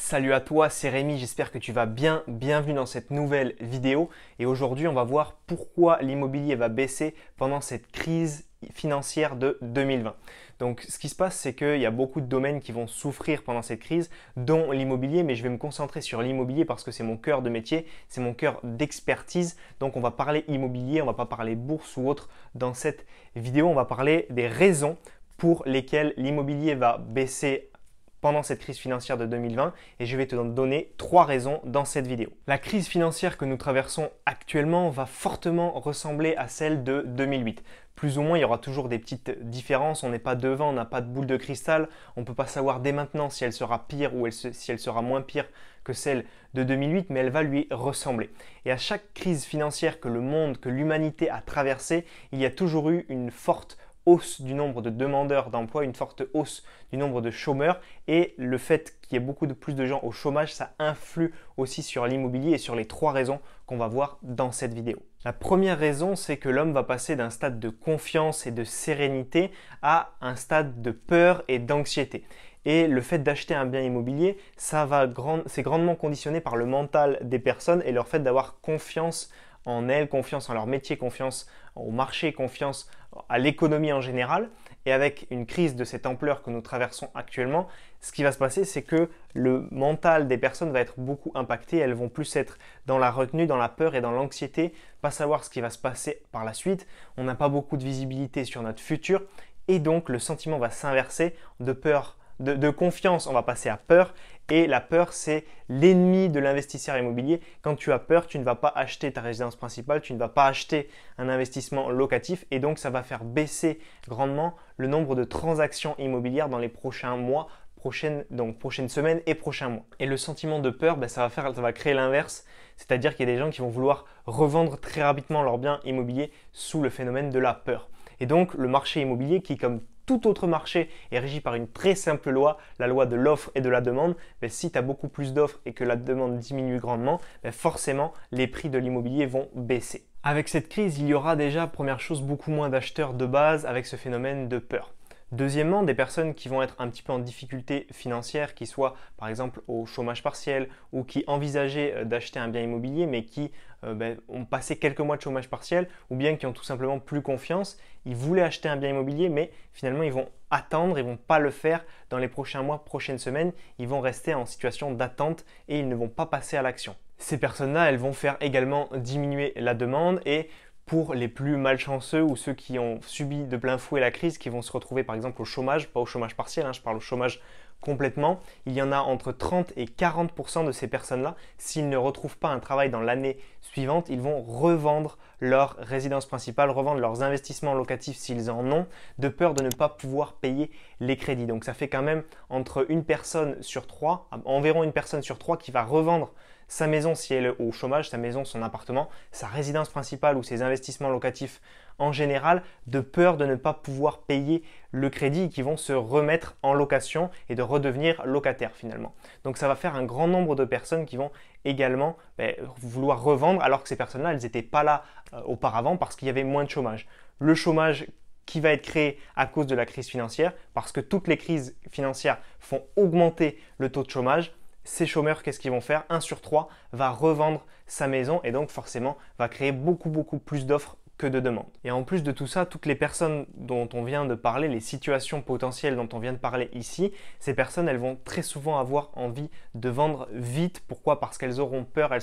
Salut à toi, c'est Rémi, j'espère que tu vas bien. Bienvenue dans cette nouvelle vidéo. Et aujourd'hui, on va voir pourquoi l'immobilier va baisser pendant cette crise financière de 2020. Donc, ce qui se passe, c'est qu'il y a beaucoup de domaines qui vont souffrir pendant cette crise, dont l'immobilier, mais je vais me concentrer sur l'immobilier parce que c'est mon cœur de métier, c'est mon cœur d'expertise. Donc, on va parler immobilier, on ne va pas parler bourse ou autre dans cette vidéo. On va parler des raisons pour lesquelles l'immobilier va baisser pendant cette crise financière de 2020 et je vais te donner 3 raisons dans cette vidéo. La crise financière que nous traversons actuellement va fortement ressembler à celle de 2008. Plus ou moins, il y aura toujours des petites différences, on n'est pas devant, on n'a pas de boule de cristal, on ne peut pas savoir dès maintenant si elle sera pire ou si elle sera moins pire que celle de 2008, mais elle va lui ressembler. Et à chaque crise financière que le monde, que l'humanité a traversée, il y a toujours eu une forte hausse du nombre de demandeurs d'emploi, une forte hausse du nombre de chômeurs et le fait qu'il y ait beaucoup plus de gens au chômage, ça influe aussi sur l'immobilier et sur les 3 raisons qu'on va voir dans cette vidéo. La première raison, c'est que l'homme va passer d'un stade de confiance et de sérénité à un stade de peur et d'anxiété. Et le fait d'acheter un bien immobilier, c'est grandement conditionné par le mental des personnes et leur fait d'avoir confiance en elles, confiance en leur métier, confiance au marché, confiance à l'économie en général. Et avec une crise de cette ampleur que nous traversons actuellement, ce qui va se passer, c'est que le mental des personnes va être beaucoup impacté. Elles vont plus être dans la retenue, dans la peur et dans l'anxiété, pas savoir ce qui va se passer par la suite. On n'a pas beaucoup de visibilité sur notre futur et donc le sentiment va s'inverser de peur. De confiance, on va passer à peur et la peur, c'est l'ennemi de l'investisseur immobilier. Quand tu as peur, tu ne vas pas acheter ta résidence principale, tu ne vas pas acheter un investissement locatif et donc ça va faire baisser grandement le nombre de transactions immobilières dans les prochains mois, prochaines semaines et prochains mois. Et le sentiment de peur, ça va créer l'inverse, c'est-à-dire qu'il y a des gens qui vont vouloir revendre très rapidement leurs biens immobiliers sous le phénomène de la peur. Et donc le marché immobilier qui, comme tout autre marché, est régi par une très simple loi, la loi de l'offre et de la demande. Mais si tu as beaucoup plus d'offres et que la demande diminue grandement, forcément les prix de l'immobilier vont baisser. Avec cette crise, il y aura déjà, première chose, beaucoup moins d'acheteurs de base avec ce phénomène de peur. Deuxièmement, des personnes qui vont être un petit peu en difficulté financière, qui soient par exemple au chômage partiel ou qui envisageaient d'acheter un bien immobilier mais qui ont passé quelques mois de chômage partiel ou bien qui ont tout simplement plus confiance, ils voulaient acheter un bien immobilier mais finalement ils vont attendre, ils ne vont pas le faire dans les prochains mois, prochaines semaines, ils vont rester en situation d'attente et ils ne vont pas passer à l'action. Ces personnes-là, elles vont faire également diminuer la demande et pour les plus malchanceux ou ceux qui ont subi de plein fouet la crise, qui vont se retrouver par exemple au chômage, pas au chômage partiel, je parle au chômage complètement, il y en a entre 30 et 40% de ces personnes-là, s'ils ne retrouvent pas un travail dans l'année suivante, ils vont revendre leur résidence principale, revendre leurs investissements locatifs s'ils en ont, de peur de ne pas pouvoir payer les crédits. Donc ça fait quand même entre une personne sur 3, environ une personne sur 3 qui va revendre sa maison si elle est au chômage, sa maison, son appartement, sa résidence principale ou ses investissements locatifs en général, de peur de ne pas pouvoir payer le crédit et qui vont se remettre en location et de redevenir locataires finalement. Donc ça va faire un grand nombre de personnes qui vont également vouloir revendre alors que ces personnes-là, elles n'étaient pas là auparavant parce qu'il y avait moins de chômage. Le chômage qui va être créé à cause de la crise financière parce que toutes les crises financières font augmenter le taux de chômage. Ces chômeurs, qu'est-ce qu'ils vont faire? 1 sur 3 va revendre sa maison et donc forcément va créer beaucoup plus d'offres que de demandes. Et en plus de tout ça, toutes les personnes dont on vient de parler, les situations potentielles dont on vient de parler ici, ces personnes, elles vont très souvent avoir envie de vendre vite. Pourquoi? Parce qu'elles auront peur, elles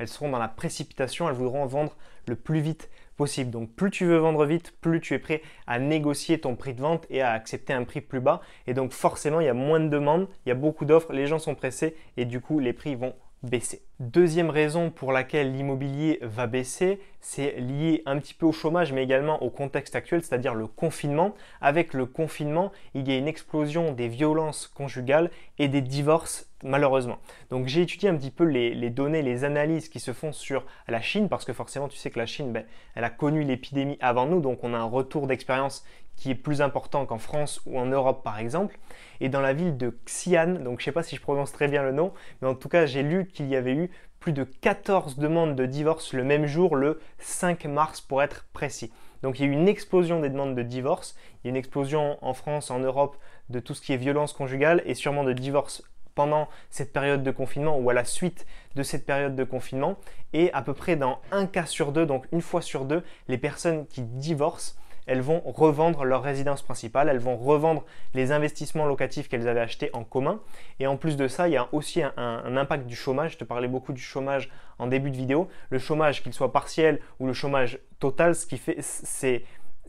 seront dans la précipitation, elles voudront vendre le plus vite possible. Donc plus tu veux vendre vite, plus tu es prêt à négocier ton prix de vente et à accepter un prix plus bas. Et donc forcément, il y a moins de demandes, il y a beaucoup d'offres, les gens sont pressés et du coup, les prix vont baisser. Deuxième raison pour laquelle l'immobilier va baisser, c'est lié un petit peu au chômage mais également au contexte actuel, c'est-à-dire le confinement. Avec le confinement, il y a une explosion des violences conjugales et des divorces malheureusement. Donc j'ai étudié un petit peu les données, les analyses qui se font sur la Chine parce que forcément tu sais que la Chine, elle a connu l'épidémie avant nous, donc on a un retour d'expérience qui est plus important qu'en France ou en Europe par exemple. Et dans la ville de Xi'an, donc je ne sais pas si je prononce très bien le nom, mais en tout cas j'ai lu qu'il y avait eu plus de 14 demandes de divorce le même jour, le 5 mars pour être précis. Donc il y a eu une explosion des demandes de divorce, il y a une explosion en France, en Europe de tout ce qui est violence conjugale et sûrement de divorce pendant cette période de confinement ou à la suite de cette période de confinement. Et à peu près dans un cas sur deux, donc une fois sur deux, les personnes qui divorcent, elles vont revendre leur résidence principale, elles vont revendre les investissements locatifs qu'elles avaient achetés en commun. Et en plus de ça, il y a aussi un impact du chômage. Je te parlais beaucoup du chômage en début de vidéo. Le chômage, qu'il soit partiel ou le chômage total, ce qui fait,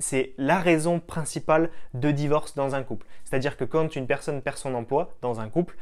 c'est la raison principale de divorce dans un couple. C'est-à-dire que quand une personne perd son emploi dans un couple,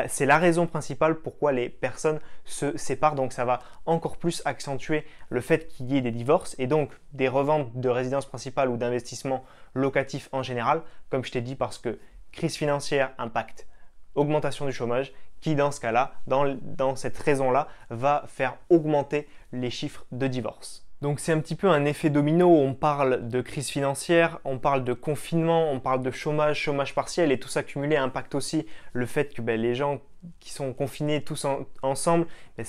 c'est la raison principale pourquoi les personnes se séparent. Donc ça va encore plus accentuer le fait qu'il y ait des divorces et donc des reventes de résidence principale ou d'investissements locatifs en général, comme je t'ai dit, parce que crise financière impacte augmentation du chômage, qui dans ce cas-là, dans cette raison-là, va faire augmenter les chiffres de divorce. Donc c'est un petit peu un effet domino, on parle de crise financière, on parle de confinement, on parle de chômage, chômage partiel et tout ça cumulé impacte aussi le fait que les gens qui sont confinés tous ensemble, il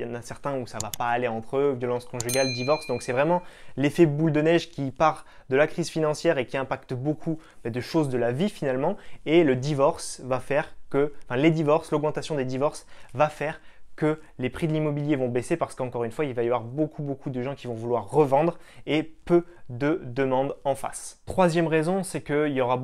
y en a certains où ça va pas aller entre eux, violence conjugale, divorce. Donc c'est vraiment l'effet boule de neige qui part de la crise financière et qui impacte beaucoup de choses de la vie finalement. Et le divorce va faire que, l'augmentation des divorces va faire que les prix de l'immobilier vont baisser parce qu'encore une fois, il va y avoir beaucoup de gens qui vont vouloir revendre et peu de demandes en face. Troisième raison, c'est qu'il y aura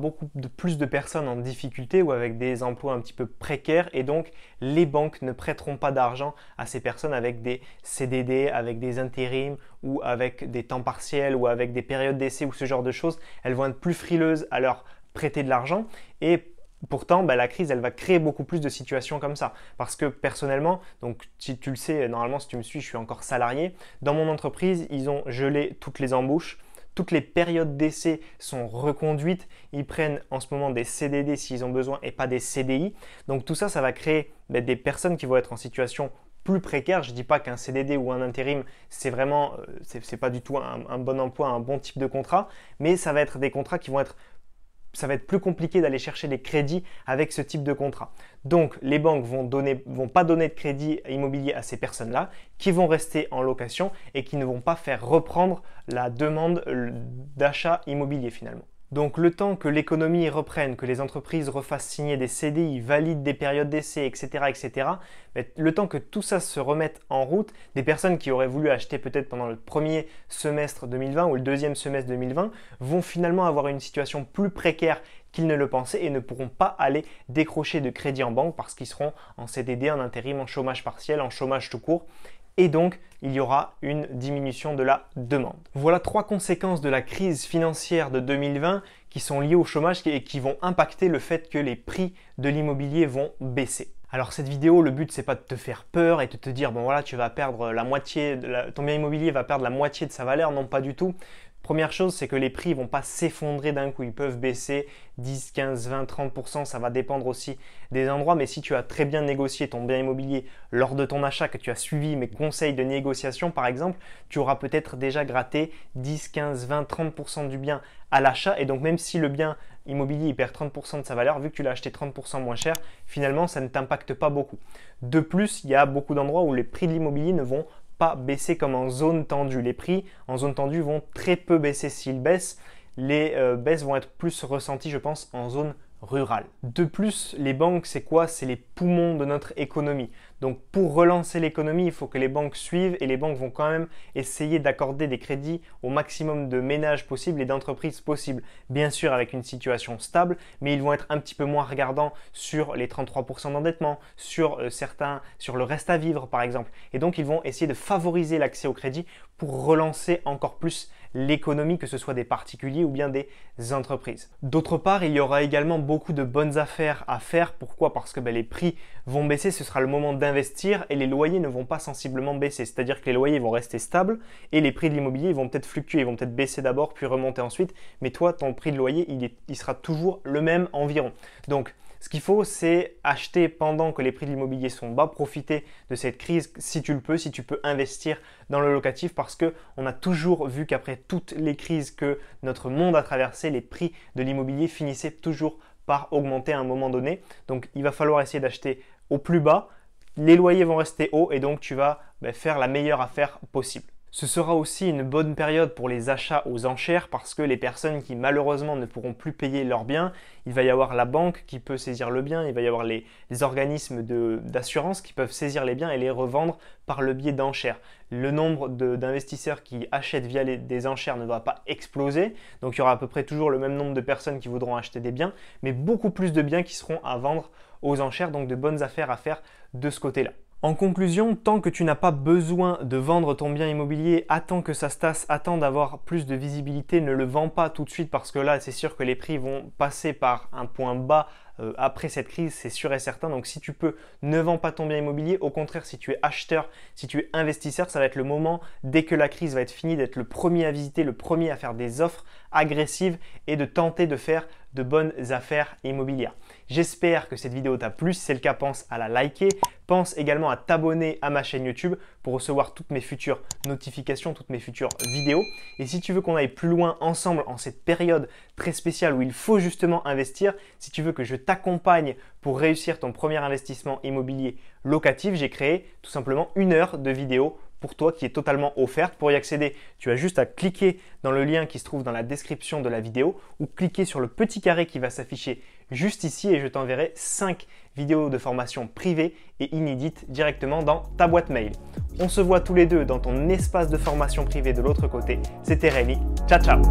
plus de personnes en difficulté ou avec des emplois un petit peu précaires et donc les banques ne prêteront pas d'argent à ces personnes avec des CDD, avec des intérims ou avec des temps partiels ou avec des périodes d'essai ou ce genre de choses. Elles vont être plus frileuses à leur prêter de l'argent et pourtant, la crise, elle va créer beaucoup plus de situations comme ça. Parce que personnellement, donc si tu le sais, normalement si tu me suis, je suis encore salarié. Dans mon entreprise, ils ont gelé toutes les embauches. Toutes les périodes d'essai sont reconduites. Ils prennent en ce moment des CDD s'ils ont besoin et pas des CDI. Donc tout ça, ça va créer des personnes qui vont être en situation plus précaire. Je ne dis pas qu'un CDD ou un intérim, c'est vraiment, c'est pas du tout un bon emploi, un bon type de contrat. Mais ça va être des contrats qui vont être ça va être plus compliqué d'aller chercher des crédits avec ce type de contrat. Donc, les banques vont pas donner de crédit immobilier à ces personnes-là qui vont rester en location et qui ne vont pas faire reprendre la demande d'achat immobilier finalement. Donc le temps que l'économie reprenne, que les entreprises refassent signer des CDI, valident des périodes d'essai, etc., le temps que tout ça se remette en route, des personnes qui auraient voulu acheter peut-être pendant le premier semestre 2020 ou le deuxième semestre 2020 vont finalement avoir une situation plus précaire qu'ils ne le pensaient et ne pourront pas aller décrocher de crédit en banque parce qu'ils seront en CDD, en intérim, en chômage partiel, en chômage tout court. Et donc, il y aura une diminution de la demande. Voilà 3 conséquences de la crise financière de 2020 qui sont liées au chômage et qui vont impacter le fait que les prix de l'immobilier vont baisser. Alors cette vidéo, le but c'est pas de te faire peur et de te dire bon voilà tu vas perdre la moitié, ton bien immobilier va perdre la moitié de sa valeur, non pas du tout. Première chose, c'est que les prix ne vont pas s'effondrer d'un coup, ils peuvent baisser 10, 15, 20, 30%, ça va dépendre aussi des endroits, mais si tu as très bien négocié ton bien immobilier lors de ton achat, que tu as suivi mes conseils de négociation par exemple, tu auras peut-être déjà gratté 10, 15, 20, 30% du bien à l'achat et donc même si le bien immobilier il perd 30% de sa valeur, vu que tu l'as acheté 30% moins cher, finalement ça ne t'impacte pas beaucoup. De plus, il y a beaucoup d'endroits où les prix de l'immobilier ne vont pas baisser comme en zone tendue. Les prix en zone tendue vont très peu baisser. S'ils baissent, les baisses vont être plus ressenties, je pense, en zone rurale. De plus, les banques, c'est quoi? C'est les poumons de notre économie. Donc pour relancer l'économie, il faut que les banques suivent et les banques vont quand même essayer d'accorder des crédits au maximum de ménages possibles et d'entreprises possibles. Bien sûr avec une situation stable, mais ils vont être un petit peu moins regardants sur les 33% d'endettement, sur le reste à vivre par exemple. Et donc ils vont essayer de favoriser l'accès au crédit pour relancer encore plus l'économie, que ce soit des particuliers ou bien des entreprises. D'autre part, il y aura également beaucoup de bonnes affaires à faire. Pourquoi? Parce que les prix vont baisser, ce sera le moment d'investir et les loyers ne vont pas sensiblement baisser. C'est-à-dire que les loyers vont rester stables et les prix de l'immobilier vont peut-être fluctuer, ils vont peut-être baisser d'abord puis remonter ensuite. Mais toi, ton prix de loyer, il sera toujours le même environ. Donc, ce qu'il faut, c'est acheter pendant que les prix de l'immobilier sont bas, profiter de cette crise si tu peux investir dans le locatif parce qu'on a toujours vu qu'après toutes les crises que notre monde a traversées, les prix de l'immobilier finissaient toujours par augmenter à un moment donné. Donc, il va falloir essayer d'acheter au plus bas. Les loyers vont rester hauts et donc tu vas faire la meilleure affaire possible. Ce sera aussi une bonne période pour les achats aux enchères parce que les personnes qui malheureusement ne pourront plus payer leurs biens, il va y avoir la banque qui peut saisir le bien, il va y avoir les organismes d'assurance qui peuvent saisir les biens et les revendre par le biais d'enchères. Le nombre d'investisseurs qui achètent via des enchères ne va pas exploser, donc il y aura à peu près toujours le même nombre de personnes qui voudront acheter des biens, mais beaucoup plus de biens qui seront à vendre aux enchères, donc de bonnes affaires à faire de ce côté-là. En conclusion, tant que tu n'as pas besoin de vendre ton bien immobilier, attends que ça se tasse, attends d'avoir plus de visibilité, ne le vends pas tout de suite parce que là, c'est sûr que les prix vont passer par un point bas après cette crise, c'est sûr et certain. Donc si tu peux, ne vends pas ton bien immobilier. Au contraire, si tu es acheteur, si tu es investisseur, ça va être le moment, dès que la crise va être finie, d'être le premier à visiter, le premier à faire des offres agressives et de tenter de faire de bonnes affaires immobilières. J'espère que cette vidéo t'a plu. Si c'est le cas, pense à la liker. Pense également à t'abonner à ma chaîne YouTube pour recevoir toutes mes futures notifications, toutes mes futures vidéos. Et si tu veux qu'on aille plus loin ensemble en cette période très spéciale où il faut justement investir, si tu veux que je t'accompagne pour réussir ton premier investissement immobilier locatif, j'ai créé tout simplement 1 heure de vidéo pour toi qui est totalement offerte. Pour y accéder, tu as juste à cliquer dans le lien qui se trouve dans la description de la vidéo ou cliquer sur le petit carré qui va s'afficher juste ici et je t'enverrai 5 vidéos de formation privées et inédites directement dans ta boîte mail. On se voit tous les deux dans ton espace de formation privée de l'autre côté. C'était Rémi. Ciao, ciao!